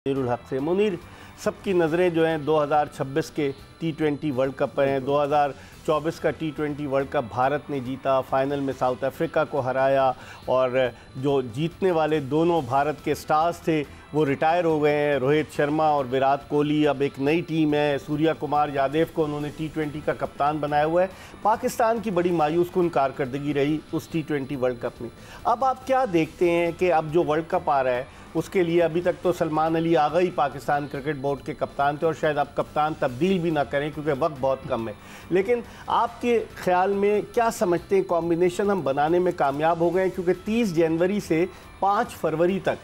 मुनीरुल हक से। मुनीर, सबकी नज़रें जो हैं 2026 के T20 वर्ल्ड कप पर हैं। 2024 का T20 वर्ल्ड कप भारत ने जीता, फाइनल में साउथ अफ्रीका को हराया और जो जीतने वाले दोनों भारत के स्टार्स थे वो रिटायर हो गए हैं, रोहित शर्मा और विराट कोहली। अब एक नई टीम है, सूर्या कुमार यादव को उन्होंने T20 का कप्तान बनाया हुआ है। पाकिस्तान की बड़ी मायूस कुन कारकर्दगी रही उस T20 वर्ल्ड कप में। अब आप क्या देखते हैं कि अब जो वर्ल्ड कप आ रहा है उसके लिए अभी तक तो सलमान अली आगा ही पाकिस्तान क्रिकेट बोर्ड के कप्तान थे और शायद आप कप्तान तब्दील भी ना करें क्योंकि वक्त बहुत कम है, लेकिन आपके ख्याल में क्या समझते हैं कॉम्बिनेशन हम बनाने में कामयाब हो गए? क्योंकि 30 जनवरी से 5 फरवरी तक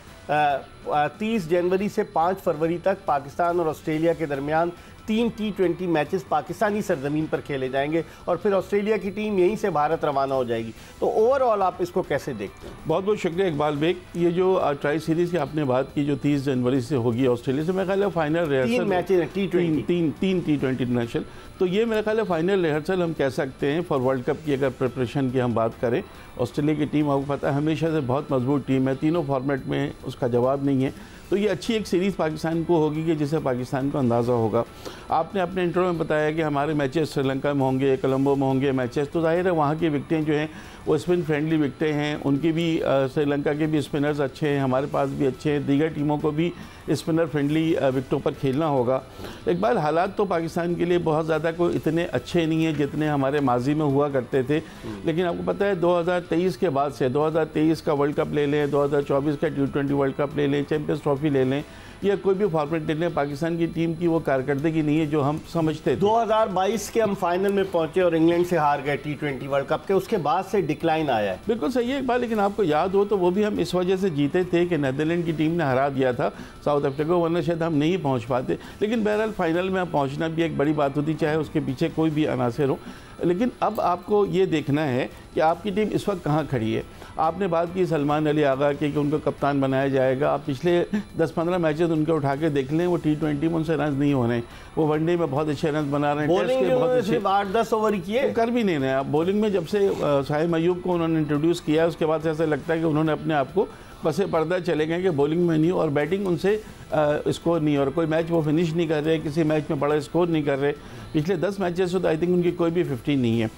30 जनवरी से 5 फरवरी तक पाकिस्तान और ऑस्ट्रेलिया के दरमियान 3 T20 मैचेस पाकिस्तानी सरजमीन पर खेले जाएंगे और फिर ऑस्ट्रेलिया की टीम यहीं से भारत रवाना हो जाएगी। तो ओवरऑल आप इसको कैसे देखते हैं? बहुत बहुत शुक्रिया इकबाल बेग। ये जो ट्राई सीरीज़ की आपने बात की जो 30 जनवरी से होगी ऑस्ट्रेलिया से, मेरा ख्याल है फाइनल रिहर्सल 3 मैचेस हैं T20 तीन T20 इंटरनेशनल। तो ये मेरा ख्याल है फाइनल रिहर्सल हम कह सकते हैं फॉर वर्ल्ड कप की। अगर प्रिपरेशन की हम बात करें, ऑस्ट्रेलिया की टीम आपको पता है हमेशा से बहुत मजबूत टीम है, तीनों फॉर्मेट में उसका जवाब नहीं है। तो ये अच्छी एक सीरीज़ पाकिस्तान को होगी कि जिससे पाकिस्तान को अंदाज़ा होगा। आपने अपने इंटरव्यू में बताया कि हमारे मैचेस श्रीलंका में होंगे, कोलंबो में होंगे मैचेस, तो जाहिर है वहाँ की विकटें जो हैं वो स्पिन फ्रेंडली विकटें हैं। उनकी भी श्रीलंका के भी स्पिनर्स अच्छे हैं, हमारे पास भी अच्छे हैं, दीगर टीमों को भी स्पिनर फ्रेंडली विकटों पर खेलना होगा। इकबाल, हालात तो पाकिस्तान के लिए बहुत ज़्यादा कोई इतने अच्छे नहीं हैं जितने हमारे माजी में हुआ करते थे, लेकिन आपको पता है 2023 के बाद से 2023 का वर्ल्ड कप ले लें, 2024 का T20 वर्ल्ड कप ले लें, चैंपियंस ट्रॉफी ले लें या कोई भी फॉर्मेट ले लें, पाकिस्तान की टीम की वो कारकर्दगी नहीं है जो हम समझते थे। 2022 के हम फाइनल में पहुंचे और इंग्लैंड से हार गए T20 वर्ल्ड कप के, उसके बाद से डिक्लाइन आया है। बिल्कुल सही है इकबाल, लेकिन आपको याद हो तो वो भी हम इस वजह से जीते थे कि नीदरलैंड की टीम ने हरा दिया था साउथ अफ्रीका को, वरना शायद हम नहीं पहुँच पाते। लेकिन बहरहाल फाइनल में पहुँचना भी एक बड़ी बात होती, चाहे उसके पीछे कोई भी अनासर हो। लेकिन अब आपको ये देखना है कि आपकी टीम इस वक्त कहाँ खड़ी है। आपने बात की सलमान अली आगा की कि उनको कप्तान बनाया जाएगा। आप पिछले 10-15 मैचेस उनके उठा के देख लें, वो T20 में उनसे रन नहीं हो रहे, वो वनडे में बहुत अच्छे रन बना रहे हैं, टेस्ट के बहुत अच्छे 8-10 ओवर किए, कर भी नहीं रहे। आप बॉलिंग में जब से शाहिद अयूब को उन्होंने इंट्रोड्यूस किया उसके बाद से ऐसा लगता है कि उन्होंने अपने आप को पसे पर्दा चले गए कि बॉलिंग में नहीं और बैटिंग उनसे स्कोर नहीं, और कोई मैच वो फिनिश नहीं कर रहे, किसी मैच में बड़ा स्कोर नहीं कर रहे। पिछले 10 मैचेस से तो आई थिंक उनकी कोई भी 50 नहीं है।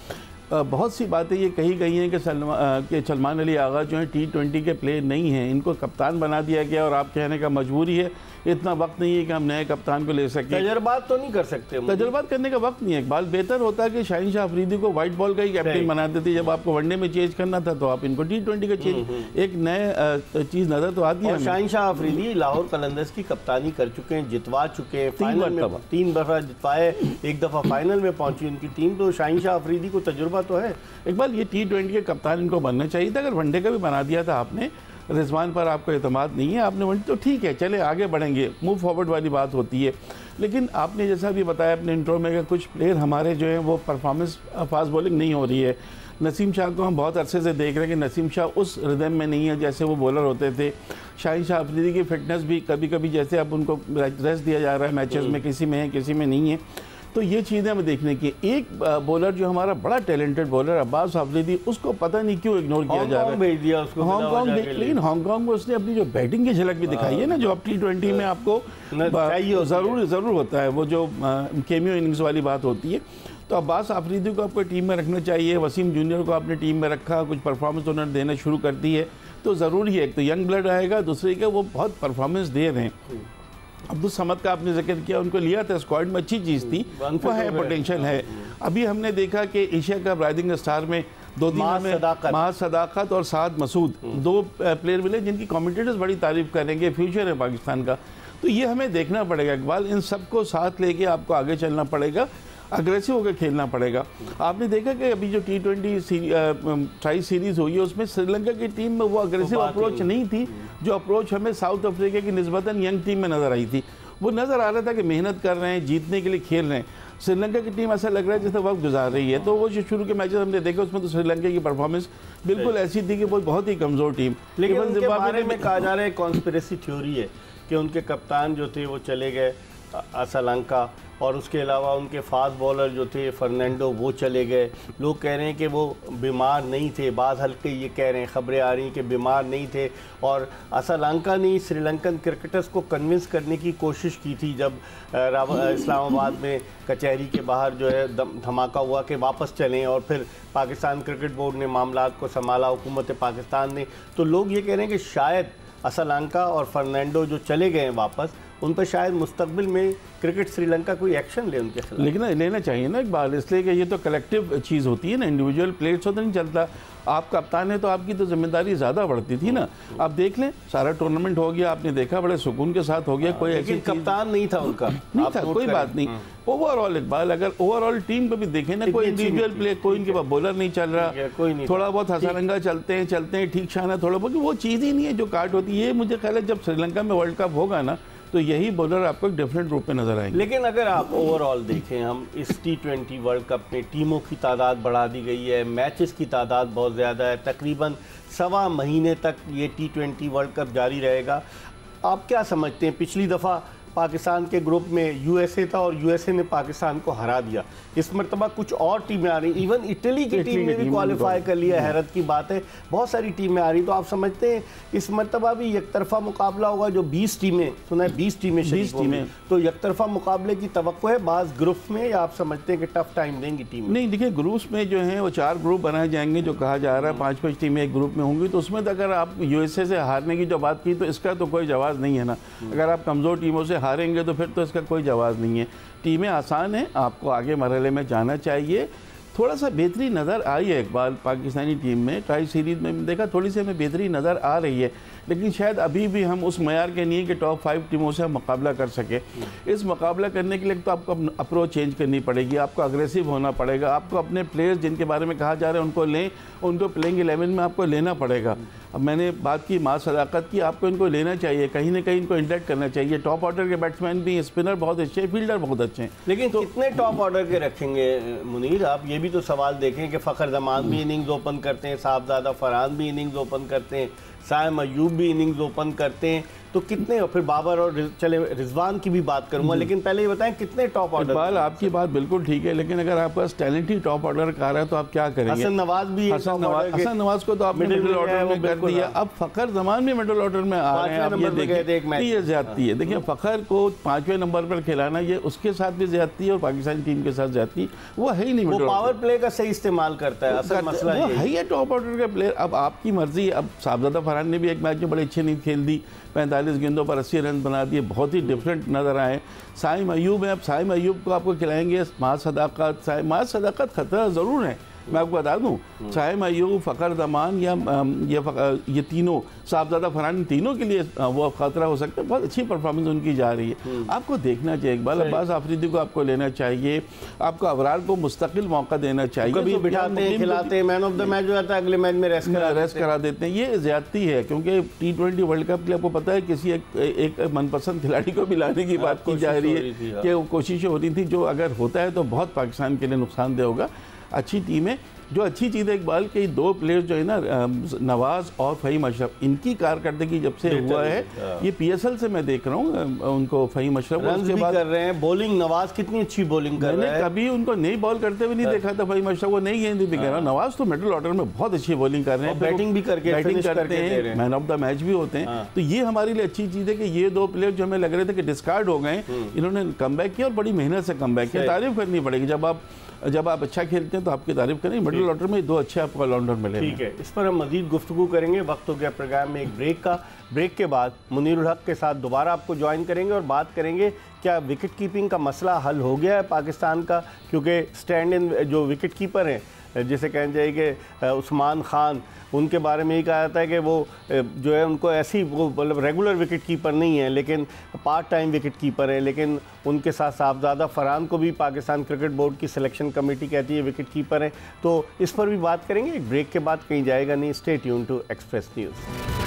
बहुत सी बातें ये कही गई हैं कि सलमान अली आगा जो है T20 के प्लेयर नहीं हैं, इनको कप्तान बना दिया गया और आप कहने का मजबूरी है, इतना वक्त नहीं है कि हम नए कप्तान को ले सकें। तजर्बात तो नहीं कर सकते, तजर्बात करने का वक्त नहीं है इकबाल। बेहतर होता है कि शाहीन शाह अफरीदी को वाइट बॉल का ही कैप्टन बना देते, जब आपको वनडे में चेंज करना था तो आप इनको T20 का चेंज, एक नए चीज़ नज़र तो आती है। शाहीन शाह अफरीदी लाहौर कलंदर्स की कप्तानी कर चुके हैं, जितवा चुके हैं, 3 दफ़ा जितवाए, एक दफ़ा फाइनल में पहुंची उनकी टीम। तो शाहीन शाह अफरीदी को तजुर्बा तो है इकबाल। ये T20 के कप्तान इनको बनना चाहिए था। अगर वनडे का भी बना दिया था आपने, रिजवान पर आपको एतमाद नहीं है, आपने वनडे तो ठीक है, चले आगे बढ़ेंगे, मूव फॉरवर्ड वाली बात होती है। लेकिन आपने जैसा भी बताया अपने इंट्रो में कि कुछ प्लेयर हमारे जो हैं वो परफॉर्मेंस फास्ट बॉलिंग नहीं हो रही है। नसीम शाह को हम बहुत अरसे से देख रहे हैं कि नसीम शाह उस रिदम में नहीं है जैसे वो बॉलर होते थे। शाहीन शाह अफरीदी की फिटनेस भी कभी कभी जैसे अब उनको रेस्ट दिया जा रहा है मैचेस में, किसी में है किसी में नहीं है। तो ये चीज़ें हमें देखने की। एक बॉलर जो हमारा बड़ा टैलेंटेड बॉलर अब्बास अफरीदी, उसको पता नहीं क्यों इग्नोर किया जा रहा है। भेज दिया उसको हांगकांग, लेकिन हांगकांग में उसने अपनी जो बैटिंग की झलक भी दिखाई है ना, जो अब T20 में आपको ज़रूर होता है, वो जो कैमियो इनिंग्स वाली बात होती है। तो अब्बास अफरीदी को आपको टीम में रखना चाहिए। वसीम जूनियर को आपने टीम में रखा, कुछ परफॉर्मेंस उन्होंने देना शुरू कर दी है, तो ज़रूरी है एक तो यंग ब्लड आएगा, दूसरे का वो बहुत परफॉर्मेंस दे रहे हैं। अब्दुल समद का आपने जिक्र किया, उनको लिया था स्क्वाड में, अच्छी चीज़ थी, वो है, पोटेंशियल है। अभी हमने देखा कि एशिया कप राइजिंग स्टार में 2 दिन में माह सदाकत और साद मसूद 2 प्लेयर मिले जिनकी कमेंटेटर्स बड़ी तारीफ करेंगे, फ्यूचर है पाकिस्तान का। तो ये हमें देखना पड़ेगा इकबाल, इन सबको साथ लेके आपको आगे चलना पड़ेगा, अग्रेसिव होकर खेलना पड़ेगा। आपने देखा कि अभी जो T20 ट्राई सीरीज़ हुई है उसमें श्रीलंका की टीम में वो अग्रेसिव अप्रोच नहीं थी जो अप्रोच हमें साउथ अफ्रीका की निस्बतन यंग टीम में नज़र आई थी। वो नज़र आ रहा था कि मेहनत कर रहे हैं, जीतने के लिए खेल रहे हैं। श्रीलंका की टीम ऐसा लग रहा है जैसे वक्त गुजार रही है। तो वो जो शुरू के मैचेस हमने देखे उसमें तो श्रीलंका की परफॉर्मेंस बिल्कुल ऐसी थी कि वो बहुत ही कमज़ोर टीम। लेकिन उनके बारे में कहा जा रहा है कॉन्स्पिरेसी थ्योरी है कि उनके कप्तान जो थे वो चले गए श्रीलंका और उसके अलावा उनके फास्ट बॉलर जो थे फर्नांडो वो चले गए। लोग कह रहे हैं कि वो बीमार नहीं थे, बाद हल्के ये कह रहे हैं, खबरें आ रही हैं कि बीमार नहीं थे। और असलंका ने श्रीलंकन क्रिकेटर्स को कन्विंस करने की कोशिश की थी जब इस्लामाबाद में कचहरी के बाहर जो है धमाका हुआ कि वापस चलें, और फिर पाकिस्तान क्रिकेट बोर्ड ने मामलात को संभाला, हुकूमत पाकिस्तान ने। तो लोग ये कह रहे हैं कि शायद असलंका और फर्नांडो जो चले गए हैं वापस, उन पर शायद मुस्तकबिल में क्रिकेट श्रीलंका कोई एक्शन ले उनके खिलाफ। लेकिन लेना चाहिए ना इकबाल, इसलिए कि ये तो कलेक्टिव चीज़ होती है ना, इंडिविजुअल प्लेयर्स से तो नहीं चलता। आप कप्तान है तो आपकी तो जिम्मेदारी ज़्यादा बढ़ती थी ना। आप देख लें सारा टूर्नामेंट हो गया, आपने देखा बड़े सुकून के साथ हो गया। कोई ऐसी कप्तान नहीं था उनका, नहीं था, कोई बात नहीं। ओवरऑल इकबाल अगर ओवरऑल टीम को भी देखें ना, कोई इंडिविजुअल प्लेयर, कोई इनके पास बॉलर नहीं चल रहा, कोई नहीं, थोड़ा बहुत हंसारंगा चलते हैं ठीक शाना थोड़ा बहुत, वो चीज़ ही नहीं है जो काट होती है। ये मुझे ख्याल है जब श्रीलंका में वर्ल्ड कप होगा ना तो यही बॉलर आपको एक डिफरेंट रूप में नजर आएंगे। लेकिन अगर आप ओवरऑल देखें, हम इस T20 वर्ल्ड कप में टीमों की तादाद बढ़ा दी गई है, मैचेस की तादाद बहुत ज़्यादा है, तकरीबन 1.25 महीने तक ये T20 वर्ल्ड कप जारी रहेगा। आप क्या समझते हैं, पिछली दफ़ा पाकिस्तान के ग्रुप में यूएसए था और यूएसए ने पाकिस्तान को हरा दिया, इस मरतबा कुछ और टीमें आ रही, इवन इटली की टीम ने भी क्वालिफाई कर लिया, हैरत की बात है, बहुत सारी टीमें आ रही। तो आप समझते हैं इस मरतबा भी एकतरफा मुकाबला होगा? जो 20 टीमें, सुना है 20 टीमें, तो एकतरफा मुकाबले की तवक्को है बाज़ ग्रुप में, या आप समझते हैं कि टफ टाइम देंगी टीम? नहीं, देखिए ग्रुप्स में जो है वो 4 ग्रुप बनाए जाएंगे, जो कहा जा रहा है 5-5 टीमें एक ग्रुप में होंगी। तो उसमें तो अगर आप यूएसए से हारने की जो बात की तो इसका तो कोई जवाब नहीं है ना। अगर आप कमज़ोर टीमों से हारेंगे तो फिर तो इसका कोई जवाब नहीं है। टीमें आसान हैं, आपको आगे मरहले में जाना चाहिए। थोड़ा सा बेहतरी नज़र आई है इकबाल पाकिस्तानी टीम में, ट्राई सीरीज़ में देखा थोड़ी सी हमें बेहतरी नज़र आ रही है, लेकिन शायद अभी भी हम उस मयार के नहीं कि टॉप 5 टीमों से हम मुकाबला कर सके। इस मुकाबला करने के लिए तो आपको अप्रोच चेंज करनी पड़ेगी, आपको अग्रेसिव होना पड़ेगा, आपको अपने प्लेयर्स जिनके बारे में कहा जा रहा है उनको लें, उनको प्लेइंग 11 में आपको लेना पड़ेगा। अब मैंने बात की माँ सदाकत की, आपको इनको लेना चाहिए, कहीं ना कहीं इनको इंडक्ट करना चाहिए। टॉप ऑर्डर के बैट्समैन भी, स्पिनर बहुत अच्छे हैं, फील्डर बहुत अच्छे हैं, लेकिन तो कितने टॉप ऑर्डर के रखेंगे मुनीर? आप ये भी तो सवाल देखें कि फ़खर जमान भी इनिंग्स ओपन करते हैं, साहबजादा फरहान भी इनिंग्स ओपन करते हैं, साइम अयूब भी इनिंग्स ओपन करते हैं, तो कितने? और फिर बाबर और चले रिजवान की भी बात करूंगा, लेकिन पहले ये बताएं कितने टॉप ऑर्डर? इकबाल आपकी बात बिल्कुल ठीक है, लेकिन अगर आपके पास टैलेंट ही टॉप ऑर्डर का आ रहा है तो आप क्या करेंगे? हसन नवाज भी, हसन नवाज को तो आपने मिडिल ऑर्डर में कर दिया, अब फ़खर जमान भी मिडिल ऑर्डर में आ रहे हैं। आप ये देखिए, ये ज्यादती है। देखिए फ़खर को 5वें नंबर पर खिलाना, ये उसके साथ भी ज्यादती है और पाकिस्तानी टीम के साथ ज्यादती, वो है ही नहीं। वो पावर प्ले का सही इस्तेमाल करता है, असल मसला वो है ही टॉप ऑर्डर का प्लेयर। अब आपकी मर्जी। अब साहबजादा फरहान ने भी एक मैच में बड़े अच्छी इनिंग्स खेल दी, 45 गेंदों पर 80 रन बना दिए, बहुत ही डिफरेंट नज़र आए। साइम अयूब है, अब साइम अयूब को आपको खिलाएंगे माँ सदाकत खतरा ज़रूर है। मैं आपको बता दूं, साइम अयूब, फ़खर जमान या ये तीनों, साहबजादा फरहान, तीनों के लिए वो खतरा हो सकता है। बहुत अच्छी परफॉर्मेंस उनकी जा रही है, आपको देखना चाहिए इकबाल। अब्बास आफरीदी को आपको लेना चाहिए, आपको अबरार को मुस्तकिल मौका देना चाहिए। कभी बिठाते हैं, खिलाते हैं, मैन ऑफ द मैच जो आता है अगले मैच में रेस्ट करा देते हैं। ये ज्यादती है, क्योंकि T20 वर्ल्ड कप के लिए आपको पता है किसी एक मनपसंद खिलाड़ी को भी लाने की बात की जा रही है, कि कोशिशें होती थी, जो अगर होता है तो बहुत पाकिस्तान के लिए नुकसानदेह होगा। अच्छी टीम है। जो अच्छी चीज़ है इकबाल के 2 प्लेयर्स जो है ना, नवाज और फ़हीम अशरफ, इनकी कारकर्दगी जब से हुआ है, ये PSL से मैं देख रहा हूँ उनको, फ़हीम अशरफ उसके बाद कर रहे हैं, बॉलिंग नवाज कितनी अच्छी बॉलिंग कर रहे हैं। कभी उनको नई बॉल करते हुए नहीं देखा था फ़हीम अशरफ को, नई गेंद भी कर रहा है। नवाज तो मिडिल ऑर्डर में बहुत अच्छी बॉलिंग कर रहे हैं, बैटिंग भी करते हैं, मैन ऑफ द मैच भी होते हैं। तो ये हमारे लिए अच्छी चीज़ है कि ये 2 प्लेयर जो हमें लग रहे थे कि डिस्कार्ड हो गए, इन्होंने कमबैक किया और बड़ी मेहनत से कमबैक किया। तारीफ करनी पड़ेगी, जब आप अच्छा खेलते हैं तो आपकी तारीफ करें। मिडिल ऑर्डर में 2 अच्छे आपको ऑलराउंडर मिले। ठीक है, इस पर हम मजीद गुफ्तगू करेंगे। वक्त हो गया प्रोग्राम में एक ब्रेक का। ब्रेक के बाद मुनीरुल हक के साथ दोबारा आपको ज्वाइन करेंगे और बात करेंगे क्या विकेट कीपिंग का मसला हल हो गया है पाकिस्तान का, क्योंकि स्टैंड इन जो विकेट कीपर हैं, जिसे कहना चाहिए कि उस्मान खान, उनके बारे में ही कहा जाता है कि वो जो है उनको ऐसी, वो मतलब रेगुलर विकेट कीपर नहीं है लेकिन पार्ट टाइम विकेट कीपर है, लेकिन उनके साथ साहबजादा फरहान को भी पाकिस्तान क्रिकेट बोर्ड की सिलेक्शन कमेटी कहती है विकेट कीपर है। तो इस पर भी बात करेंगे एक ब्रेक के बाद, कहीं जाएगा नहीं। Stay tune to Express news.